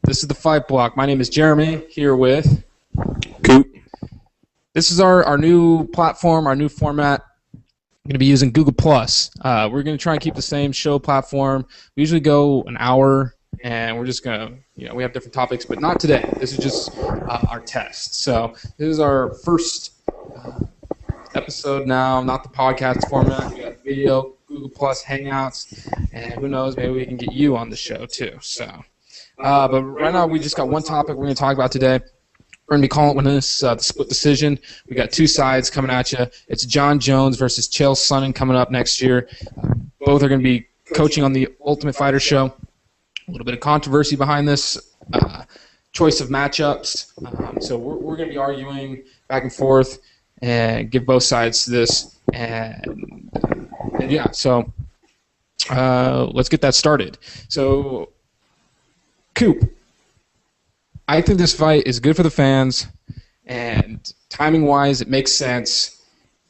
This is the Fight Block. My name is Jeremy, here with Coop. This is our new platform, our new format. We're going to be using Google Plus. We're going to try and keep the same show platform. We usually go an hour, and we're just going to, we have different topics, but not today. This is just our test. So this is our first episode now, not the podcast format. We got video, Google Plus Hangouts, and who knows, maybe we can get you on the show too. So, but right now we just got one topic we're going to talk about today. We're going to be calling this the split decision. We got two sides coming at you. It's Jon Jones versus Chael Sonnen coming up next year. Both are going to be coaching on the Ultimate Fighter show. A little bit of controversy behind this choice of matchups. So we're going to be arguing back and forth and give both sides to this. And yeah, so let's get that started. So, Coop, I think this fight is good for the fans, and timing-wise, it makes sense.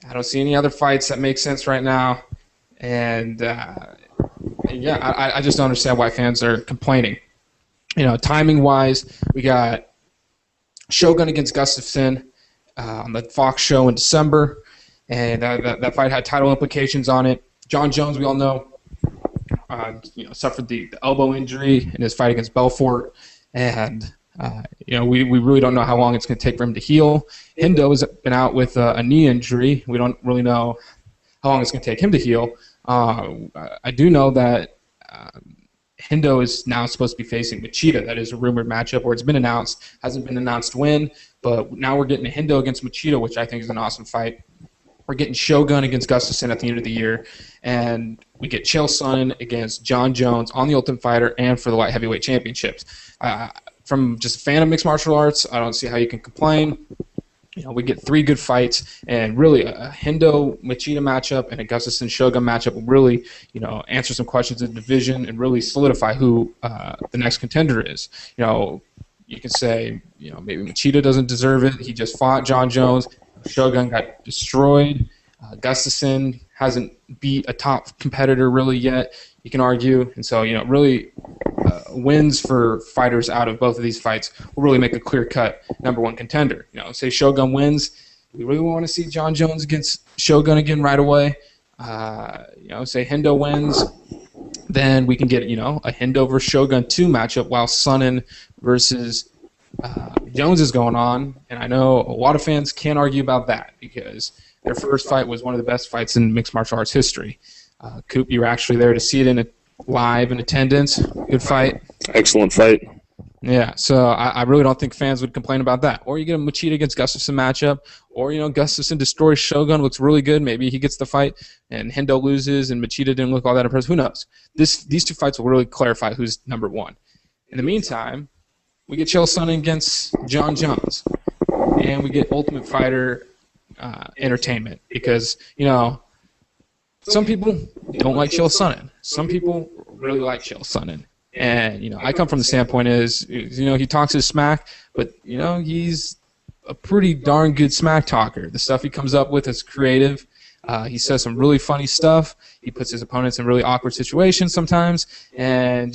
I don't see any other fights that make sense right now, and yeah, I just don't understand why fans are complaining. Timing-wise, we got Shogun against Gustafsson on the Fox show in December, and that fight had title implications on it. Jon Jones, we all know, suffered the elbow injury in his fight against Belfort, and we really don't know how long it's going to take for him to heal. Hendo has been out with a knee injury. We don't really know how long it's going to take him to heal. I do know that Hendo is now supposed to be facing Machida. That is a rumored matchup, or it's been announced. Hasn't been announced when, but now we're getting a Hendo against Machida, which I think is an awesome fight. We're getting Shogun against Gustafsson at the end of the year, and we get Chael Sonnen against Jon Jones on the Ultimate Fighter and for the light heavyweight championships. From just a fan of mixed martial arts, I don't see how you can complain. We get three good fights, and really a Hendo-Machida matchup and a Gustafsson-Shogun matchup will really, answer some questions in the division and really solidify who the next contender is. You can say, maybe Machida doesn't deserve it. He just fought Jon Jones. Shogun got destroyed. Gustafsson hasn't beat a top competitor really yet, you can argue. And so, really wins for fighters out of both of these fights will really make a clear-cut number one contender. Say Shogun wins, we really want to see Jon Jones against Shogun again right away. Say Hendo wins, then we can get, a Hendo versus Shogun 2 matchup while Sonnen versus Jones is going on, and I know a lot of fans can't argue about that because their first fight was one of the best fights in mixed martial arts history. Coop, you were actually there to see it live in attendance. Good fight. Excellent fight. Yeah, so I really don't think fans would complain about that. Or you get a Machida against Gustafsson matchup, or Gustafsson destroys Shogun, looks really good. Maybe he gets the fight, and Hendo loses, and Machida didn't look all that impressive. Who knows? These two fights will really clarify who's number one. In the meantime, we get Chael Sonnen against Jon Jones, and we get Ultimate Fighter entertainment because, some people don't like Chael Sonnen. Some people really like Chael Sonnen. And, I come from the standpoint he talks his smack, but, he's a pretty darn good smack talker. The stuff he comes up with is creative. He says some really funny stuff. He puts his opponents in really awkward situations sometimes. And,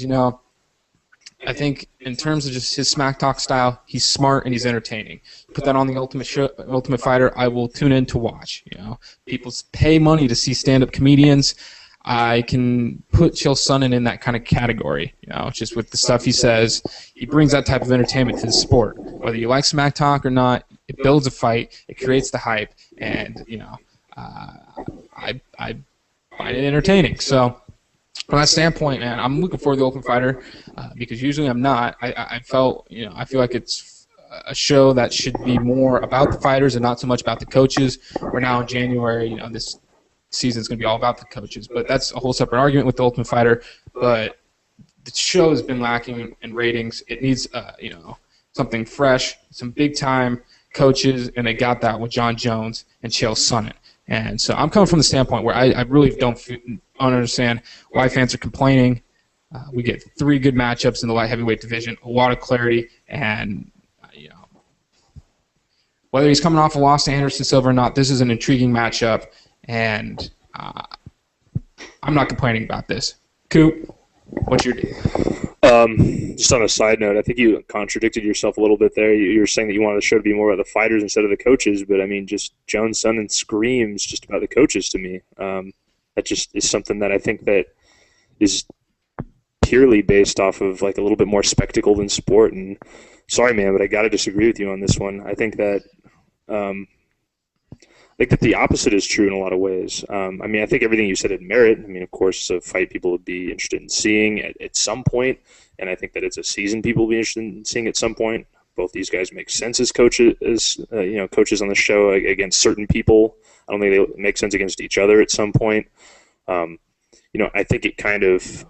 I think in terms of just his smack talk style, he's smart and he's entertaining. Put that on the Ultimate Fighter, I will tune in to watch. People pay money to see stand-up comedians. I can put Chael Sonnen in that kind of category. Just with the stuff he says, he brings that type of entertainment to the sport. Whether you like smack talk or not, it builds a fight, it creates the hype, and I find it entertaining. So, from that standpoint, man, I'm looking forward to the Ultimate Fighter because usually I'm not. I feel like it's a show that should be more about the fighters and not so much about the coaches. We're now in January. This season's going to be all about the coaches, but that's a whole separate argument with the Ultimate Fighter. But the show has been lacking in ratings. It needs, something fresh, some big-time coaches, and they got that with Jon Jones and Chael Sonnen. And so I'm coming from the standpoint where I really don't understand why fans are complaining. We get three good matchups in the light heavyweight division, a lot of clarity, and whether he's coming off a loss to Anderson Silva or not, this is an intriguing matchup, and I'm not complaining about this. Coop, what's your deal? Just on a side note, I think you contradicted yourself a little bit there. You were saying that you wanted the show to be more about the fighters instead of the coaches, but I mean, just Jon Sonnen screams just about the coaches to me. That just is something that I think that is purely based off of like a little bit more spectacle than sport. And sorry, man, but I got to disagree with you on this one. I think that the opposite is true in a lot of ways. I mean, I think everything you said had merit. I mean, of course, it's a fight people would be interested in seeing at some point, and I think that it's a season people would be interested in seeing at some point. Both these guys make sense as coaches, coaches on the show against certain people. I don't think they make sense against each other at some point. I think it kind of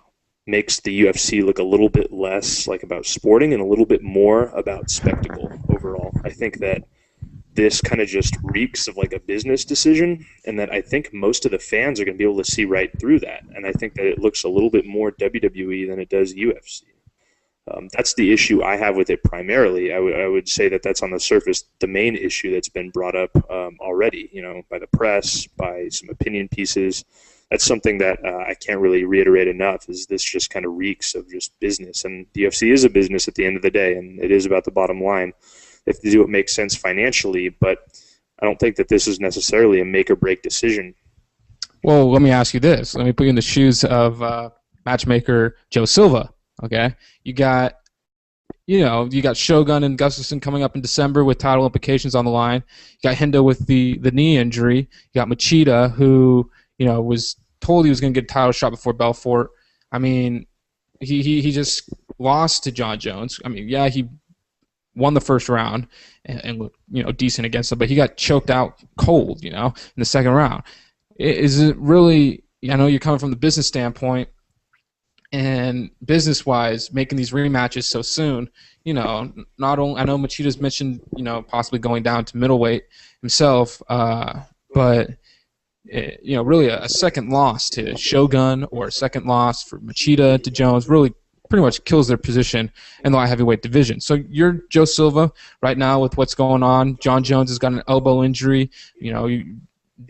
makes the UFC look a little bit less like about sporting and a little bit more about spectacle overall. I think that this kind of just reeks of like a business decision, and that I think most of the fans are going to be able to see right through that. And I think that it looks a little bit more WWE than it does UFC. That's the issue I have with it primarily. I would say that that's on the surface the main issue that's been brought up already, by the press, by some opinion pieces. That's something that I can't really reiterate enough, is this just kind of reeks of just business. And the UFC is a business at the end of the day, and it is about the bottom line. If they do what makes sense financially, but I don't think that this is necessarily a make or break decision. Well, let me ask you this. Let me put you in the shoes of matchmaker Joe Silva. Okay, you got Shogun and Gustafsson coming up in December with title implications on the line. You got Hendo with the knee injury. You got Machida, who was told he was going to get a title shot before Belfort. I mean, he just lost to Jon Jones. I mean, yeah, he won the first round and looked decent against him, but he got choked out cold in the second round. Is it really? I know you're coming from the business standpoint, and business-wise, making these rematches so soon. Not only I know Machida's mentioned possibly going down to middleweight himself, but really a second loss to Shogun or a second loss for Machida to Jones really pretty much kills their position in the light heavyweight division. So you're Joe Silva right now with what's going on. Jon Jones has got an elbow injury.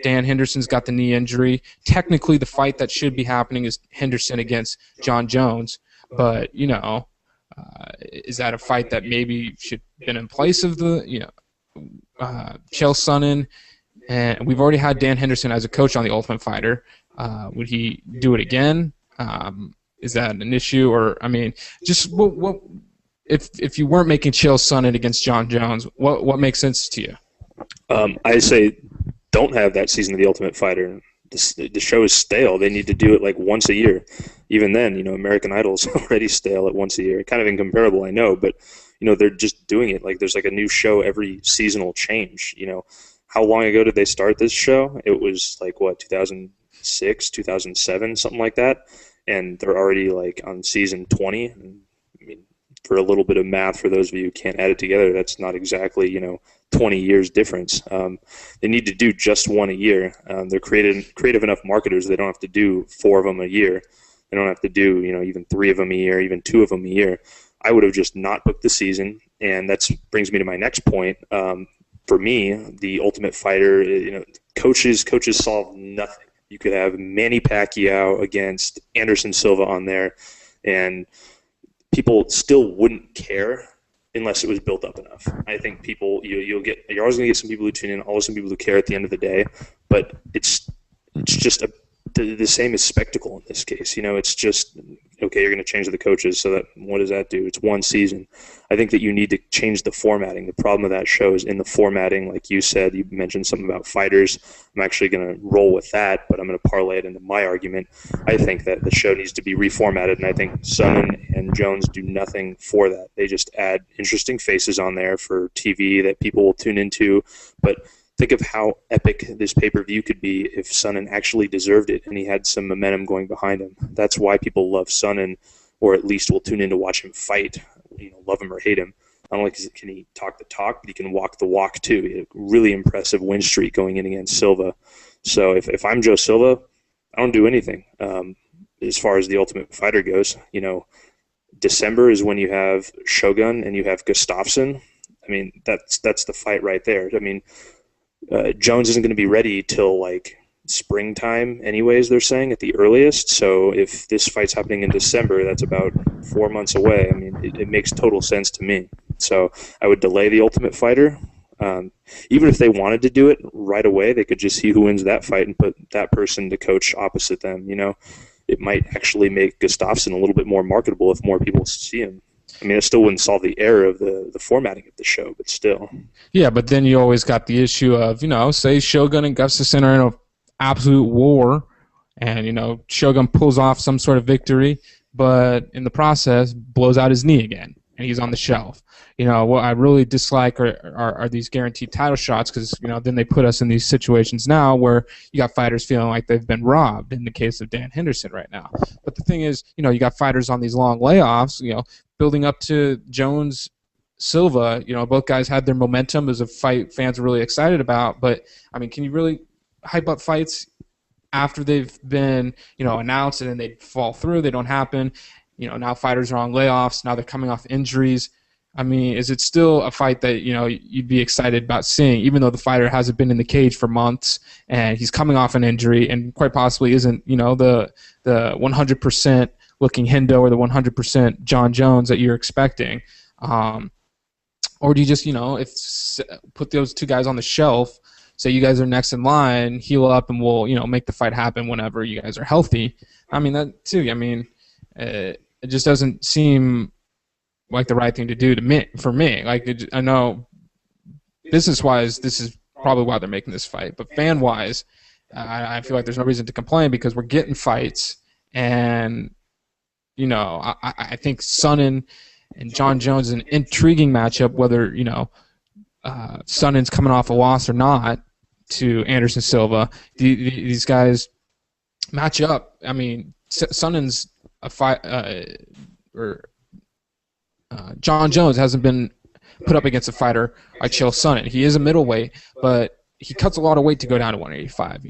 Dan Henderson's got the knee injury. Technically, the fight that should be happening is Henderson against Jon Jones. But, is that a fight that maybe should have been in place of the, Chael Sonnen? And we've already had Dan Henderson as a coach on The Ultimate Fighter. Would he do it again? Is that an issue? Or, I mean, just what if you weren't making Chael Sonnen against Jon Jones, what makes sense to you? I say don't have that season of The Ultimate Fighter. The show is stale. They need to do it like once a year. Even then, American Idol's already stale at once a year. Kind of incomparable, I know, but they're just doing it like there's like a new show every seasonal change. How long ago did they start this show? It was like 2006, 2007, something like that. And they're already like on season 20. I mean, for a little bit of math, for those of you who can't add it together, that's not exactly 20 years difference. They need to do just one a year. They're creative enough marketers. They don't have to do 4 of them a year. They don't have to do even 3 of them a year, even 2 of them a year. I would have just not booked the season, and that brings me to my next point. For me, the Ultimate Fighter, coaches solve nothing. You could have Manny Pacquiao against Anderson Silva on there, and people still wouldn't care unless it was built up enough. I think people, you're always going to get some people who tune in, always some people who care at the end of the day, but it's just the same as spectacle in this case. It's just, okay, you're going to change the coaches, so that what does that do? It's one season. I think that you need to change the formatting. The problem with that show is in the formatting. Like you said, you mentioned something about fighters. I'm actually going to roll with that, but I'm going to parlay it into my argument. I think that the show needs to be reformatted, and I think Sonnen and Jones do nothing for that. They just add interesting faces on there for TV that people will tune into, but think of how epic this pay-per-view could be if Sonnen actually deserved it and he had some momentum going behind him. That's why people love Sonnen, or at least will tune in to watch him fight, love him or hate him. Not only can he talk the talk, but he can walk the walk too. He had a really impressive win streak going in against Silva. So if I'm Joe Silva, I don't do anything as far as the Ultimate Fighter goes. December is when you have Shogun and you have Gustafsson. I mean, that's the fight right there. I mean, Jones isn't going to be ready till like springtime anyways, they're saying, at the earliest. So if this fight's happening in December, that's about 4 months away. I mean, it makes total sense to me. So I would delay the Ultimate Fighter. Even if they wanted to do it right away, they could just see who wins that fight and put that person to coach opposite them. It might actually make Gustafsson a little bit more marketable if more people see him. I mean, it still wouldn't solve the error of the formatting of the show, but still. Yeah, but then you always got the issue of, say Shogun and Gustafsson are in an absolute war, and, Shogun pulls off some sort of victory, but in the process blows out his knee again, and he's on the shelf. What I really dislike are these guaranteed title shots, because then they put us in these situations now where you got fighters feeling like they've been robbed in the case of Dan Henderson right now. But the thing is, you got fighters on these long layoffs, building up to Jones Silva. Both guys had their momentum as a fight fans are really excited about, but I mean, can you really hype up fights after they've been announced and then they fall through, they don't happen? Now fighters are on layoffs, now they're coming off injuries. I mean, is it still a fight that you'd be excited about seeing, even though the fighter hasn't been in the cage for months and he's coming off an injury and quite possibly isn't the 100% looking Hendo or the 100% Jon Jones that you're expecting? Or do you just put those two guys on the shelf, say you guys are next in line, heal up, and we'll make the fight happen whenever you guys are healthy? I mean, that too. I mean, it just doesn't seem like the right thing to do for me. Like, I know business-wise, this is probably why they're making this fight, but fan-wise, I feel like there's no reason to complain because we're getting fights, and I think Sonnen and Jon Jones is an intriguing matchup, whether Sonnen's coming off a loss or not to Anderson Silva. These guys match up. I mean, Sonnen's a fight, Jon Jones hasn't been put up against a fighter like Chael Sonnen. He is a middleweight, but he cuts a lot of weight to go down to 185.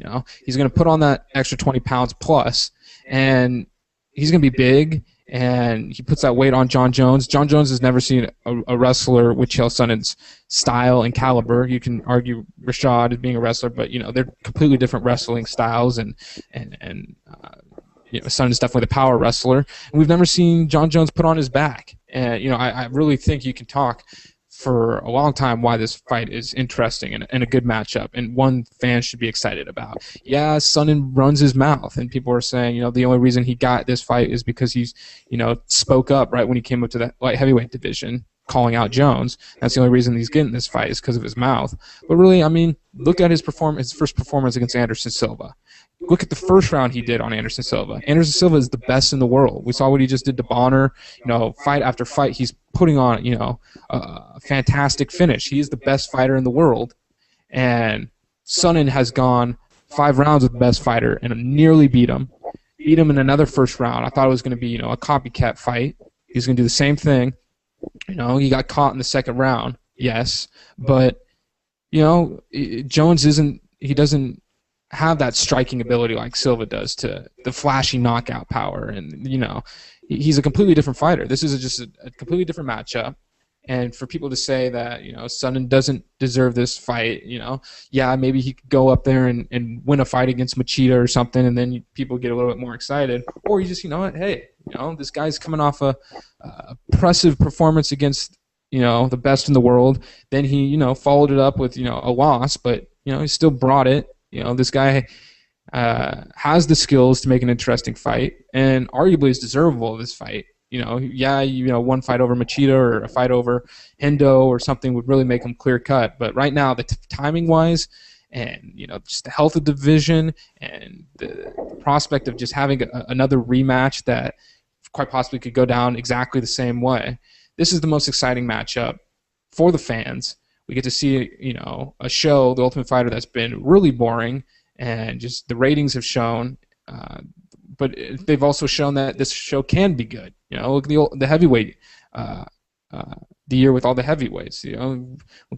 He's going to put on that extra 20 pounds plus, and he's going to be big, and he puts that weight on Jon Jones. Jon Jones has never seen a wrestler with Chael Sonnen's style and caliber. You can argue Rashad as being a wrestler, but they're completely different wrestling styles, and Sonnen's definitely the power wrestler. And we've never seen Jon Jones put on his back. And I really think you can talk for a long time why this fight is interesting and a good matchup and one fans should be excited about. Yeah, Sonnen runs his mouth, and people are saying, the only reason he got this fight is because he's, spoke up right when he came up to the light heavyweight division, calling out Jones. That's the only reason he's getting this fight is because of his mouth. But really, I mean, look at his first performance against Anderson Silva. Look at the first round he did on Anderson Silva. Anderson Silva is the best in the world. We saw what he just did to Bonner. Fight after fight, he's putting on, a fantastic finish. He is the best fighter in the world. And Sonnen has gone 5 rounds with the best fighter and nearly beat him. Beat him in another first round. I thought it was going to be, a copycat fight. He was going to do the same thing. He got caught in the second round, yes. But, Jones doesn't have that striking ability like Silva does, to the flashy knockout power, and he's a completely different fighter. This is just a completely different matchup, and for people to say that Sonnen doesn't deserve this fight, yeah, maybe he could go up there and win a fight against Machida or something, and then people get a little bit more excited, or you just hey, this guy's coming off a impressive performance against the best in the world. Then he followed it up with a loss, but he still brought it. This guy has the skills to make an interesting fight, and arguably is deservable of this fight. One fight over Machida or a fight over Hendo or something would really make him clear cut. But right now, the timing wise, and just the health of the division, and the prospect of just having another rematch that quite possibly could go down exactly the same way, this is the most exciting matchup for the fans. We get to see, a show, The Ultimate Fighter, that's been really boring, and just the ratings have shown. But they've also shown that this show can be good. Look at the heavyweight, the year with all the heavyweights.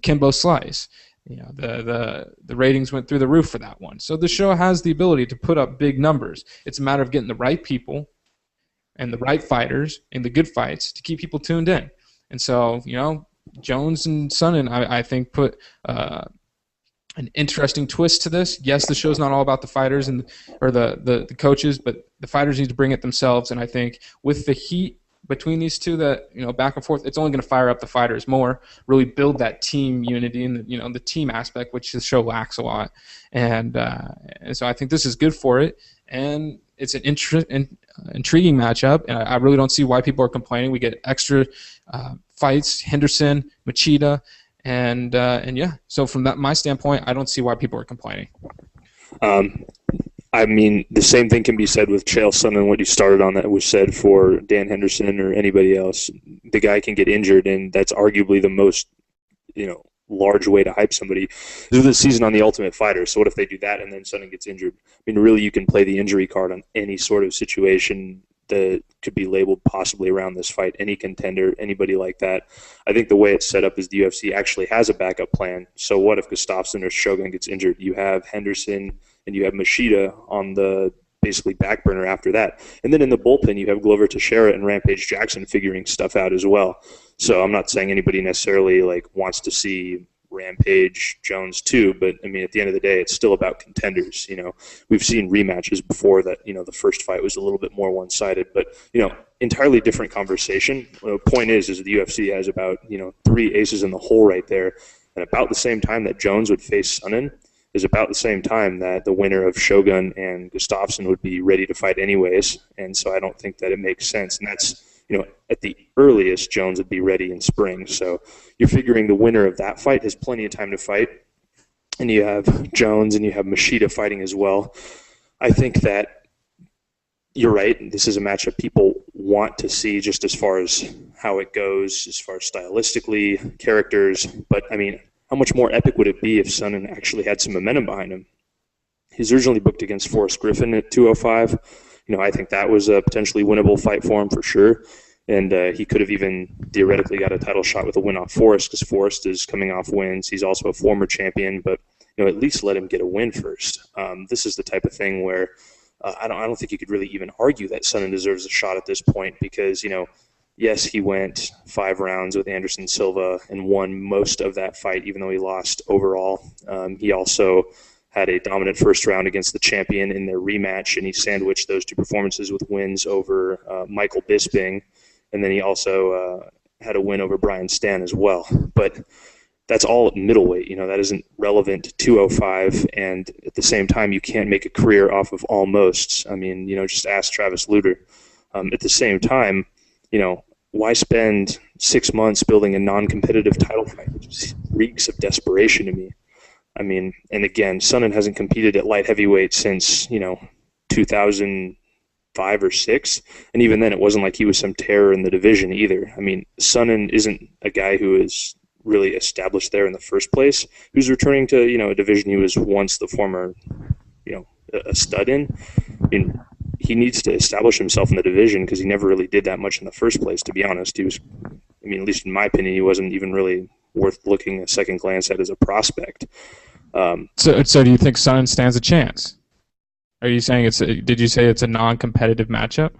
Kimbo Slice. The ratings went through the roof for that one. So the show has the ability to put up big numbers. It's a matter of getting the right people and the right fighters and the good fights to keep people tuned in. And so, Jones and Sonnen, I think, put an interesting twist to this. Yes, the show's not all about the fighters or the coaches, but the fighters need to bring it themselves. And I think with the heat between these two that, back and forth, it's only going to fire up the fighters more, really build that team unity and, the team aspect, which the show lacks a lot. And so I think this is good for it. And it's an intriguing matchup, and I really don't see why people are complaining. We get extra fights, Henderson, Machida, and yeah. So from my standpoint, I don't see why people are complaining. I mean, the same thing can be said with Chael Sonnen. What you started on that was said for Dan Henderson or anybody else. The guy can get injured, and that's arguably the most, large way to hype somebody. This is the season on The Ultimate Fighter, so what if they do that and then Sonnen gets injured? I mean, really, you can play the injury card on any sort of situation that could be labeled possibly around this fight, any contender, anybody like that. I think the way it's set up is the UFC actually has a backup plan. So what if Gustafsson or Shogun gets injured? You have Henderson and you have Machida on the basically back burner after that. And then in the bullpen, you have Glover Teixeira and Rampage Jackson figuring stuff out as well. So I'm not saying anybody necessarily wants to see Rampage Jones too, but I mean, at the end of the day, it's still about contenders. We've seen rematches before that, the first fight was a little bit more one-sided, but, entirely different conversation. The point is the UFC has about, 3 aces in the hole right there. And about the same time that Jones would face Sonnen is about the same time that the winner of Shogun and Gustafsson would be ready to fight anyways. And so I don't think that it makes sense. And that's, at the earliest, Jones would be ready in spring. So you're figuring the winner of that fight has plenty of time to fight. And you have Jones and you have Machida fighting as well. I think that you're right. This is a matchup people want to see just as far as how it goes, as far as stylistically, characters. But, I mean, how much more epic would it be if Sonnen actually had some momentum behind him? He's originally booked against Forrest Griffin at 205. I think that was a potentially winnable fight for him for sure. And he could have even theoretically got a title shot with a win off Forrest because Forrest is coming off wins. He's also a former champion, but at least let him get a win first. This is the type of thing where I don't think you could really even argue that Sonnen deserves a shot at this point because, yes, he went 5 rounds with Anderson Silva and won most of that fight, even though he lost overall. He also had a dominant first round against the champion in their rematch, and he sandwiched those 2 performances with wins over Michael Bisping, and then he also had a win over Brian Stann as well. But that's all at middleweight. That isn't relevant to 205, and at the same time, you can't make a career off of almosts. I mean, just ask Travis Lutter. At the same time, why spend 6 months building a non-competitive title fight? It just reeks of desperation to me. I mean, and again, Sonnen hasn't competed at light heavyweight since, 2005 or 6. And even then, it wasn't like he was some terror in the division either. I mean, Sonnen isn't a guy who is really established there in the first place. Who's returning to, a division he was once the former, a stud in. I mean, he needs to establish himself in the division because he never really did that much in the first place, to be honest. He was, at least in my opinion, he wasn't even really worth looking a second glance at as a prospect. So do you think Sonnen stands a chance? Are you saying did you say it's a non-competitive matchup?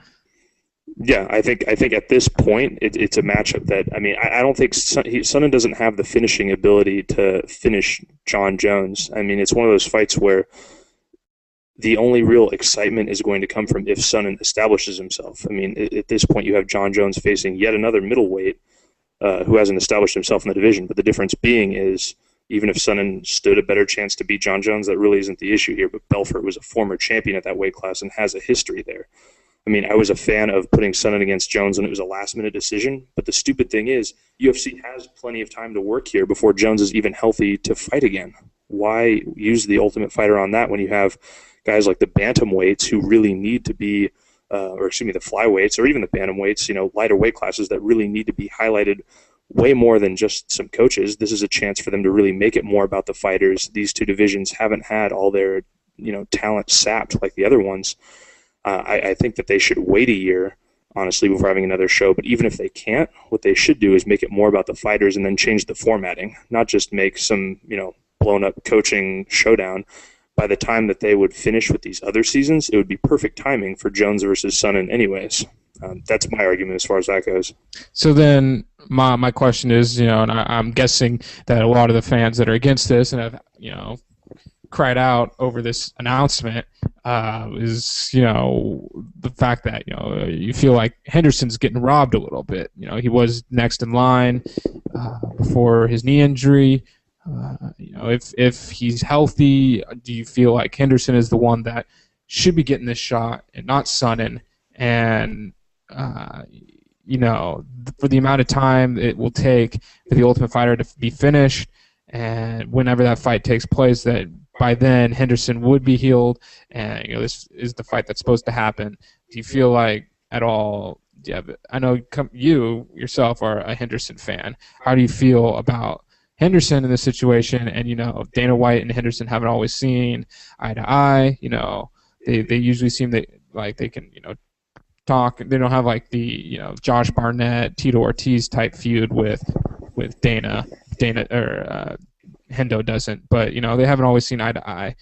Yeah, I think at this point it's a matchup that, I don't think Sonnen doesn't have the finishing ability to finish Jon Jones. It's one of those fights where the only real excitement is going to come from if Sonnen establishes himself. At this point you have Jon Jones facing yet another middleweight who hasn't established himself in the division. But the difference being is even if Sonnen stood a better chance to beat Jon Jones, that really isn't the issue here. But Belfort was a former champion at that weight class and has a history there. I was a fan of putting Sonnen against Jones when it was a last-minute decision. But the stupid thing is UFC has plenty of time to work here before Jones is even healthy to fight again. Why use the Ultimate Fighter on that when you have guys like the bantamweights who really need to be the flyweights or even the bantamweights, lighter weight classes that really need to be highlighted way more than just some coaches. This is a chance for them to really make it more about the fighters. These 2 divisions haven't had all their, talent sapped like the other ones. I think that they should wait a year, honestly, before having another show. But even if they can't, what they should do is make it more about the fighters and then change the formatting, not just make some, blown-up coaching showdown. By the time that they would finish with these other seasons, it would be perfect timing for Jones versus Sonnen anyways. That's my argument as far as that goes. So then my question is, and I'm guessing that a lot of the fans that are against this and have, cried out over this announcement is, the fact that, you feel like Henderson's getting robbed a little bit. He was next in line before his knee injury. If he's healthy, do you feel like Henderson is the one that should be getting this shot and not Sonnen? And, for the amount of time it will take for the Ultimate Fighter to be finished, and whenever that fight takes place, that by then Henderson would be healed, and this is the fight that's supposed to happen. Do you feel like at all? Yeah, I know you yourself are a Henderson fan. How do you feel about Henderson in this situation? And Dana White and Henderson haven't always seen eye to eye. They usually seem like they can talk. They don't have like the Josh Barnett, Tito Ortiz type feud with Dana or Hendo doesn't, but they haven't always seen eye to eye.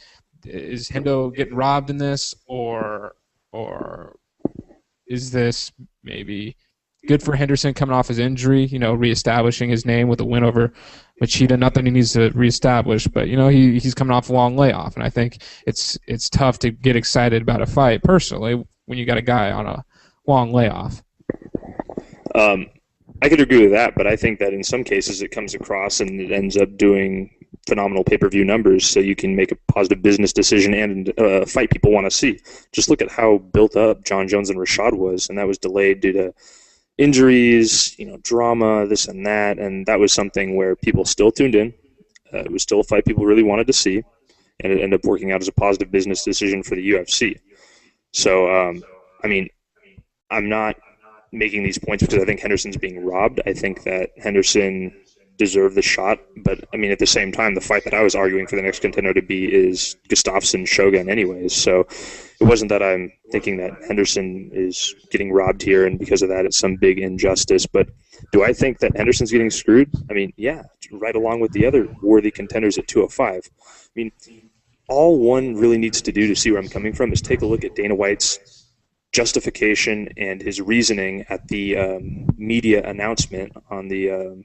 Is Hendo getting robbed in this, or is this maybe good for Henderson coming off his injury? Reestablishing his name with a win over Machida. Not that he needs to reestablish, but he's coming off a long layoff, and I think it's tough to get excited about a fight personally when you got a guy on a long layoff. I could agree with that, but I think that in some cases it comes across and it ends up doing phenomenal pay-per-view numbers, so you can make a positive business decision and a fight people want to see. Just look at how built up Jon Jones and Rashad was, and that was delayed due to injuries, drama, this and that, and that was something where people still tuned in. It was still a fight people really wanted to see, and it ended up working out as a positive business decision for the UFC. So, I'm not making these points because I think Henderson's being robbed. I think that Henderson deserved the shot, but at the same time, the fight that I was arguing for the next contender to be is Gustafsson Shogun anyways. So it wasn't that I'm thinking that Henderson is getting robbed here, and because of that it's some big injustice. But do I think that Henderson's getting screwed? Yeah, right along with the other worthy contenders at 205. All one really needs to do to see where I'm coming from is take a look at Dana White's justification and his reasoning at the media announcement on the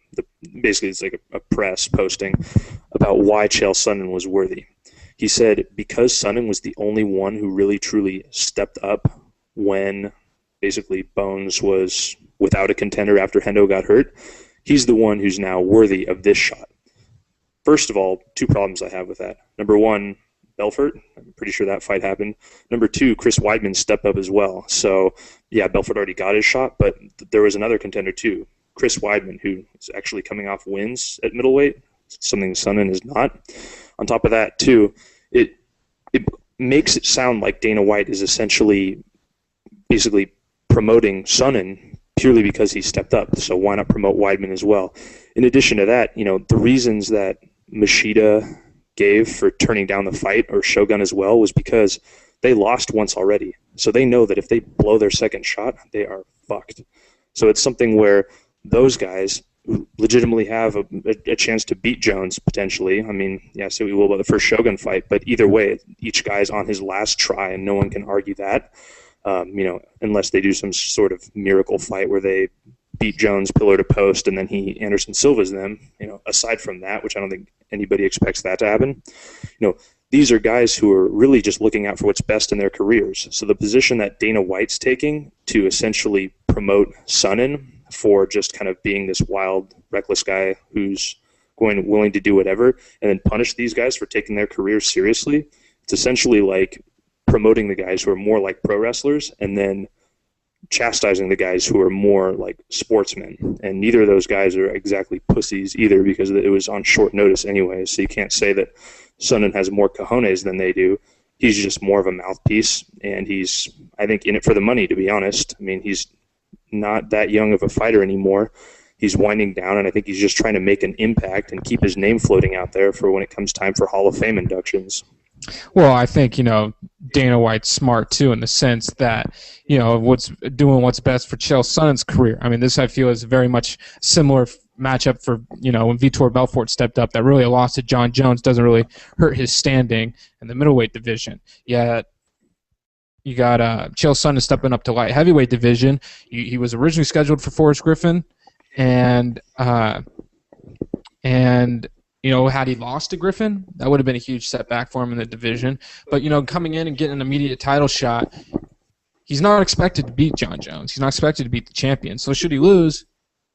basically it's like a press posting about why Chael Sonnen was worthy. He said because Sonnen was the only one who really truly stepped up when basically Bones was without a contender after Hendo got hurt, he's the one who's now worthy of this shot. First of all, two problems I have with that. Number one, Belfort. I'm pretty sure that fight happened. Number two, Chris Weidman stepped up as well. So, yeah, Belfort already got his shot, but there was another contender too, Chris Weidman, who is actually coming off wins at middleweight, something Sonnen is not. On top of that, too, it makes it sound like Dana White is essentially basically promoting Sonnen purely because he stepped up. So why not promote Weidman as well? In addition to that, the reasons that Machida gave for turning down the fight, or Shogun as well, was because they lost once already. So they know that if they blow their second shot, they are fucked. So it's something where those guys legitimately have a chance to beat Jones potentially. Say we will about the first Shogun fight, but either way, each guy's on his last try, and no one can argue that. Unless they do some sort of miracle fight where they beat Jones pillar to post and then he Anderson Silva's them. Aside from that, which I don't think anybody expects that to happen, these are guys who are really just looking out for what's best in their careers. So the position that Dana White's taking to essentially promote Sonnen for just kind of being this wild, reckless guy who's willing to do whatever, and then punish these guys for taking their careers seriously, it's essentially like promoting the guys who are more like pro wrestlers and then chastising the guys who are more like sportsmen. And neither of those guys are exactly pussies either, because it was on short notice anyway. So you can't say that Sonnen has more cojones than they do. He's just more of a mouthpiece, and he's, I think, in it for the money, to be honest. He's not that young of a fighter anymore. He's winding down, and I think he's just trying to make an impact and keep his name floating out there for when it comes time for Hall of Fame inductions. Well, I think, Dana White's smart, too, in the sense that, what's best for Chael Sonnen's career. This, I feel, is very much similar matchup for, when Vitor Belfort stepped up. That really a loss to Jon Jones doesn't really hurt his standing in the middleweight division. Yet, you got Chael Sonnen stepping up to light heavyweight division. He was originally scheduled for Forrest Griffin, and Had he lost to Griffin, that would have been a huge setback for him in the division. But, coming in and getting an immediate title shot, he's not expected to beat Jon Jones. He's not expected to beat the champion. So should he lose,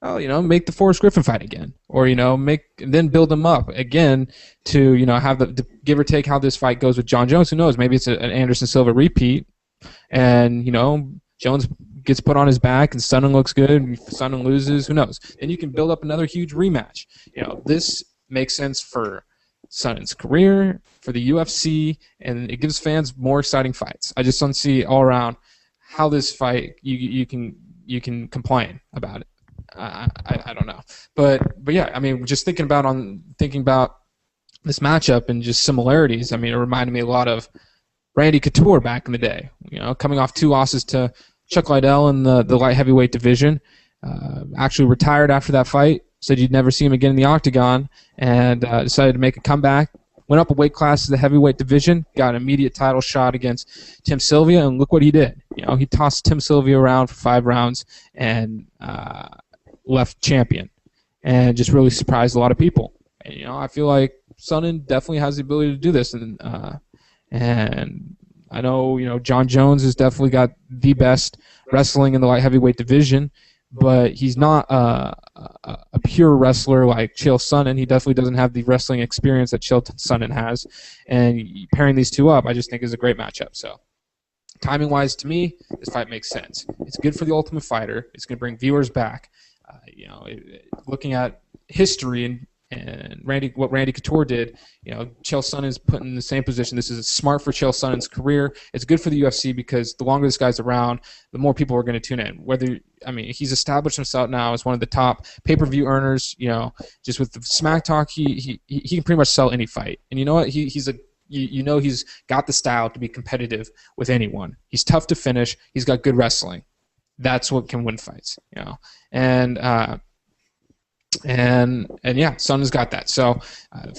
make the Forrest Griffin fight again. Or, then build him up again to, have the give or take how this fight goes with Jon Jones. Who knows? Maybe it's an Anderson Silva repeat. And, Jones gets put on his back and Sonnen looks good and Sonnen loses. Who knows? Then you can build up another huge rematch. This makes sense for Sonnen's career, for the UFC, and it gives fans more exciting fights. I just don't see all around how this fight you can complain about it. I don't know, but yeah, I mean, just thinking about this matchup and just similarities. I mean, it reminded me a lot of Randy Couture back in the day. Coming off 2 losses to Chuck Liddell in the light heavyweight division, actually retired after that fight. Said you'd never see him again in the octagon, and decided to make a comeback. Went up a weight class to the heavyweight division, got an immediate title shot against Tim Sylvia, and look what he did. He tossed Tim Sylvia around for 5 rounds and left champion, and just really surprised a lot of people. And, I feel like Sonnen definitely has the ability to do this, and I know Jon Jones has definitely got the best wrestling in the light heavyweight division. But he's not a pure wrestler like Chael Sonnen. He definitely doesn't have the wrestling experience that Chael Sonnen has. And pairing these two up, I just think is a great matchup. So, timing-wise, to me, this fight makes sense. It's good for the Ultimate Fighter. It's going to bring viewers back. Looking at history and what Randy Couture did, Chael Sonnen's put in the same position. This is smart for Chael Sonnen's career. It's good for the UFC because the longer this guy's around, the more people are going to tune in. He's established himself now as one of the top pay-per-view earners. Just with the smack talk, he can pretty much sell any fight. And you know what? He's got the style to be competitive with anyone. He's tough to finish. He's got good wrestling. That's what can win fights. And yeah, Sonnen's got that. So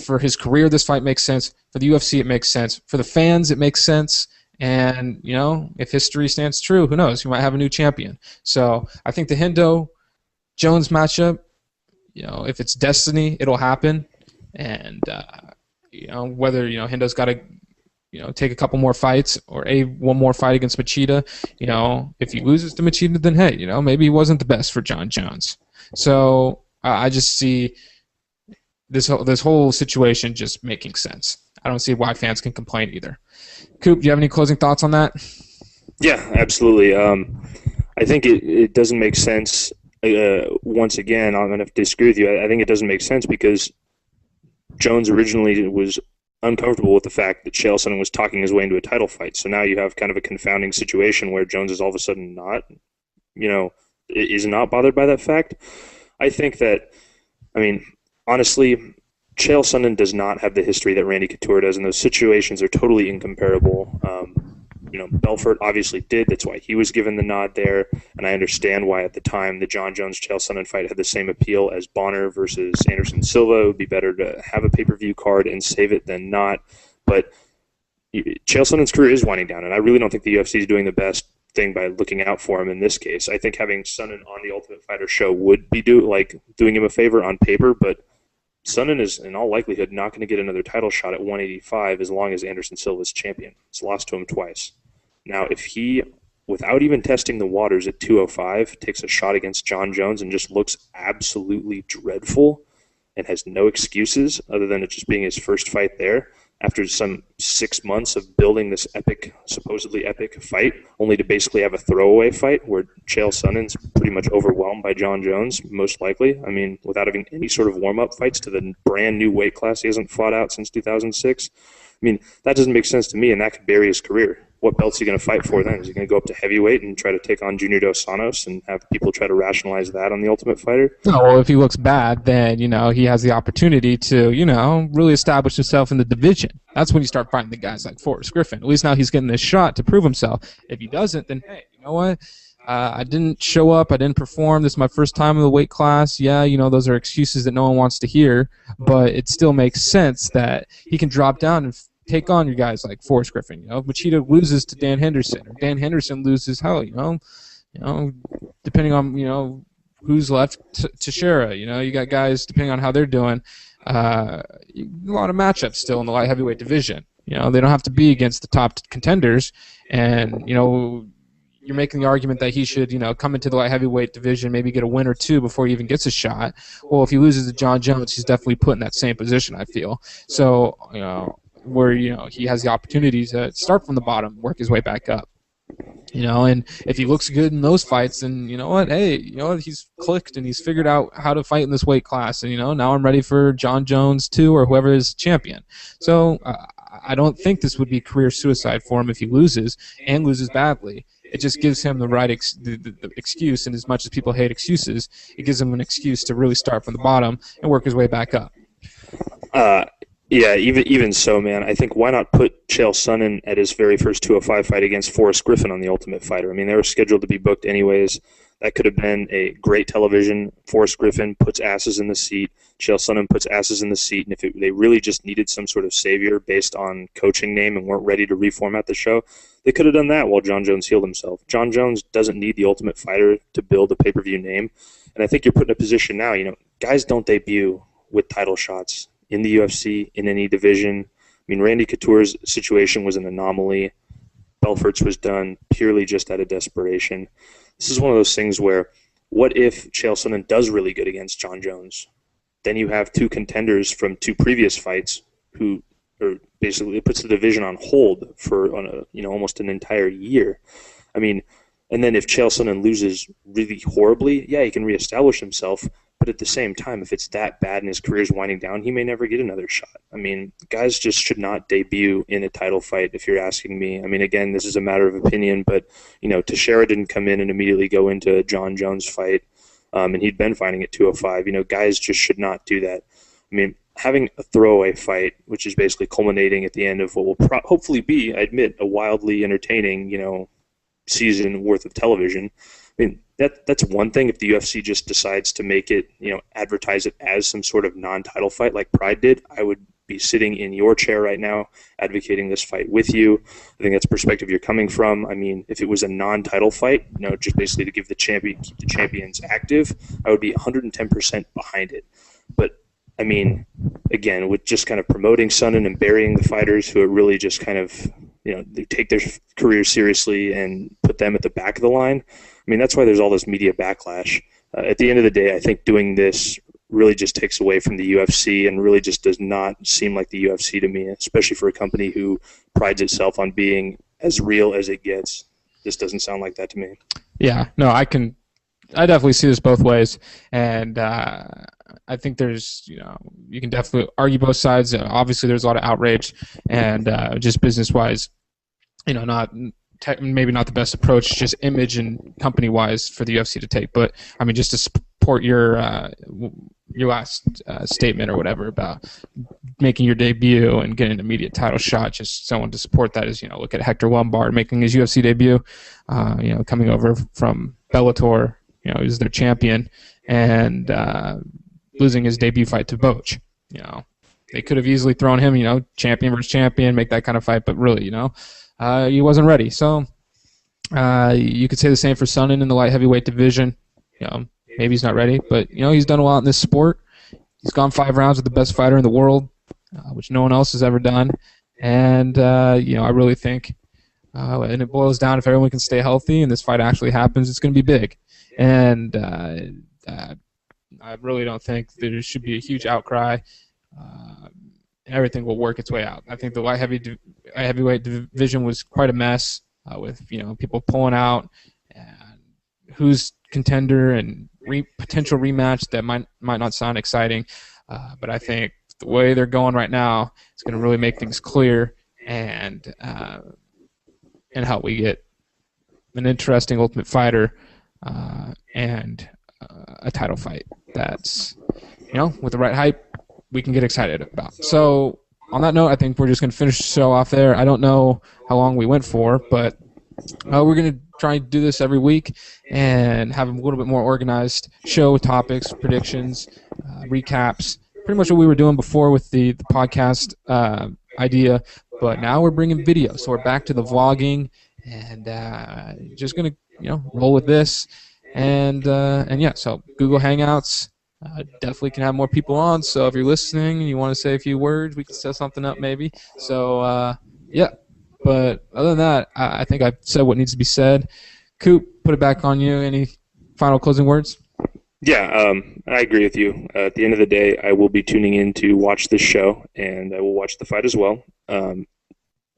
for his career, this fight makes sense. For the UFC, it makes sense. For the fans, it makes sense. And, if history stands true, who knows? We might have a new champion. So I think the Hendo-Jones matchup, if it's destiny, it'll happen. And, whether, Hendo's got to, take a couple more fights or one more fight against Machida, if he loses to Machida, then hey, maybe he wasn't the best for Jon Jones. So I just see this whole situation just making sense. I don't see why fans can complain either. Coop, do you have any closing thoughts on that? Yeah, absolutely. I think it doesn't make sense. Once again, I'm going to disagree with you. I think it doesn't make sense because Jones originally was uncomfortable with the fact that Chael Sonnen was talking his way into a title fight. So now you have kind of a confounding situation where Jones is all of a sudden is not bothered by that fact. I think that, honestly, Chael Sonnen does not have the history that Randy Couture does, and those situations are totally incomparable. Belfort obviously did. That's why he was given the nod there, and I understand why at the time the Jon Jones-Chael Sonnen fight had the same appeal as Bonner versus Anderson Silva. It would be better to have a pay-per-view card and save it than not. But Chael Sonnen's career is winding down, and I really don't think the UFC is doing the best thing by looking out for him in this case. I think having Sonnen on the Ultimate Fighter show would be doing him a favor on paper, but Sonnen is in all likelihood not going to get another title shot at 185 as long as Anderson Silva is champion. He's lost to him twice. Now, if he, without even testing the waters at 205, takes a shot against Jon Jones and just looks absolutely dreadful and has no excuses other than it just being his first fight there, after some 6 months of building this supposedly epic fight, only to basically have a throwaway fight where Chael Sonnen's pretty much overwhelmed by Jon Jones, most likely. Without having any sort of warm-up fights to the brand new weight class he hasn't fought out since 2006. That doesn't make sense to me, and that could bury his career. What belt's he going to fight for then? Is he going to go up to heavyweight and try to take on Junior Dos Santos and have people try to rationalize that on the Ultimate Fighter? No, well, if he looks bad, then, he has the opportunity to, really establish himself in the division. That's when you start fighting the guys like Forrest Griffin. At least now he's getting this shot to prove himself. If he doesn't, then, hey, you know what? I didn't show up. I didn't perform. This is my first time in the weight class. Yeah, those are excuses that no one wants to hear, but it still makes sense that he can drop down and take on your guys like Forrest Griffin. If Machida loses to Dan Henderson, or Dan Henderson loses, depending on who's left, to Shera. You got guys depending on how they're doing. a lot of matchups still in the light heavyweight division. They don't have to be against the top contenders, and you're making the argument that he should, come into the light heavyweight division, maybe get a win or two before he even gets a shot. Well, if he loses to Jon Jones, he's definitely put in that same position, I feel. So, where, he has the opportunity to start from the bottom, work his way back up. And if he looks good in those fights, then he's clicked and he's figured out how to fight in this weight class. And, now I'm ready for Jon Jones 2 or whoever is champion. So I don't think this would be career suicide for him if he loses and loses badly. It just gives him the right the excuse, and as much as people hate excuses, it gives him an excuse to really start from the bottom and work his way back up. Yeah, even so, man, I think why not put Chael Sonnen at his very first 205 fight against Forrest Griffin on The Ultimate Fighter? I mean, they were scheduled to be booked anyways. That could have been a great television. Forrest Griffin puts asses in the seat. Chael Sonnen puts asses in the seat. And if they really just needed some sort of savior based on coaching name and weren't ready to reformat the show, they could have done that while Jon Jones healed himself. Jon Jones doesn't need The Ultimate Fighter to build a pay-per-view name. And I think you're put in a position now, guys don't debut with title shots in the UFC, in any division. I mean, Randy Couture's situation was an anomaly. Belfort's was done purely just out of desperation. This is one of those things where, what if Chael Sonnen does really good against Jon Jones? Then you have two contenders from two previous fights who are basically, it puts the division on hold for almost an entire year. I mean, and then if Chael Sonnen loses really horribly, yeah, he can reestablish himself. But at the same time, if it's that bad and his career's winding down, he may never get another shot. I mean, guys just should not debut in a title fight, if you're asking me. I mean, again, this is a matter of opinion, but, Teixeira didn't come in and immediately go into a Jon Jones fight, and he'd been fighting at 205. Guys just should not do that. I mean, having a throwaway fight, which is basically culminating at the end of what will hopefully be, I admit, a wildly entertaining, season worth of television. I mean, that's one thing if the UFC just decides to make it, advertise it as some sort of non-title fight like Pride did. I would be sitting in your chair right now advocating this fight with you. I think that's the perspective you're coming from. I mean, if it was a non-title fight, just basically to keep the champions active, I would be 110% behind it. But I mean, again, with just kind of promoting Sonnen and burying the fighters who are really just kind of, they take their careers seriously and put them at the back of the line. I mean, that's why there's all this media backlash. At the end of the day, I think doing this really just takes away from the UFC and really just does not seem like the UFC to me, especially for a company who prides itself on being as real as it gets. This doesn't sound like that to me. Yeah, no, I definitely see this both ways, and I think there's, you can definitely argue both sides. Obviously, there's a lot of outrage, and just business-wise, maybe not the best approach, just image and company-wise for the UFC to take. But I mean, just to support your last statement or whatever about making your debut and getting an immediate title shot, just someone to support that is, look at Hector Lombard making his UFC debut, coming over from Bellator, he was their champion, and losing his debut fight to Boach. They could have easily thrown him, champion versus champion, make that kind of fight, but really, he wasn't ready. So you could say the same for Sonnen in the light heavyweight division. Maybe he's not ready, but he's done a lot in this sport. He's gone 5 rounds with the best fighter in the world, which no one else has ever done. And I really think, and it boils down, if everyone can stay healthy and this fight actually happens, it's going to be big. And I really don't think there should be a huge outcry. Everything will work its way out. I think the light heavyweight division was quite a mess with people pulling out, and who's contender and potential rematch that might not sound exciting, but I think the way they're going right now is going to really make things clear and help we get an interesting Ultimate Fighter and a title fight that's with the right hype we can get excited about. So on that note, I think we're just going to finish the show off there. I don't know how long we went for, but we're going to try and do this every week and have a little bit more organized show with topics, predictions, recaps, pretty much what we were doing before with the podcast idea, but now we're bringing video. So we're back to the vlogging and just going to roll with this. And yeah, so Google Hangouts, definitely can have more people on. So if you're listening and you want to say a few words, we can set something up maybe. So yeah. But other than that, I think I've said what needs to be said. Coop, put it back on you. Any final closing words? Yeah, I agree with you. At the end of the day, I will be tuning in to watch this show, and I will watch the fight as well.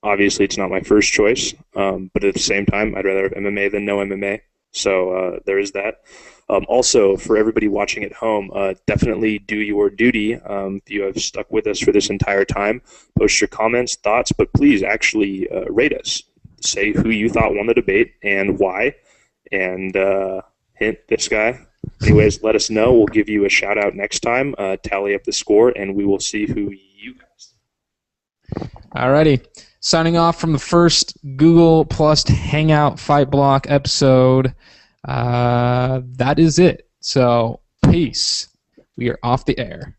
Obviously, it's not my first choice, but at the same time, I'd rather have MMA than no MMA. So there is that. Also, for everybody watching at home, definitely do your duty. If you have stuck with us for this entire time, post your comments, thoughts, but please actually rate us. Say who you thought won the debate and why. And hint this guy. Anyways, let us know. We'll give you a shout out next time. Tally up the score, and we will see who you guys. Alrighty. Signing off from the first Google Plus Hangout Fight Block episode. That is it. So, peace. We are off the air.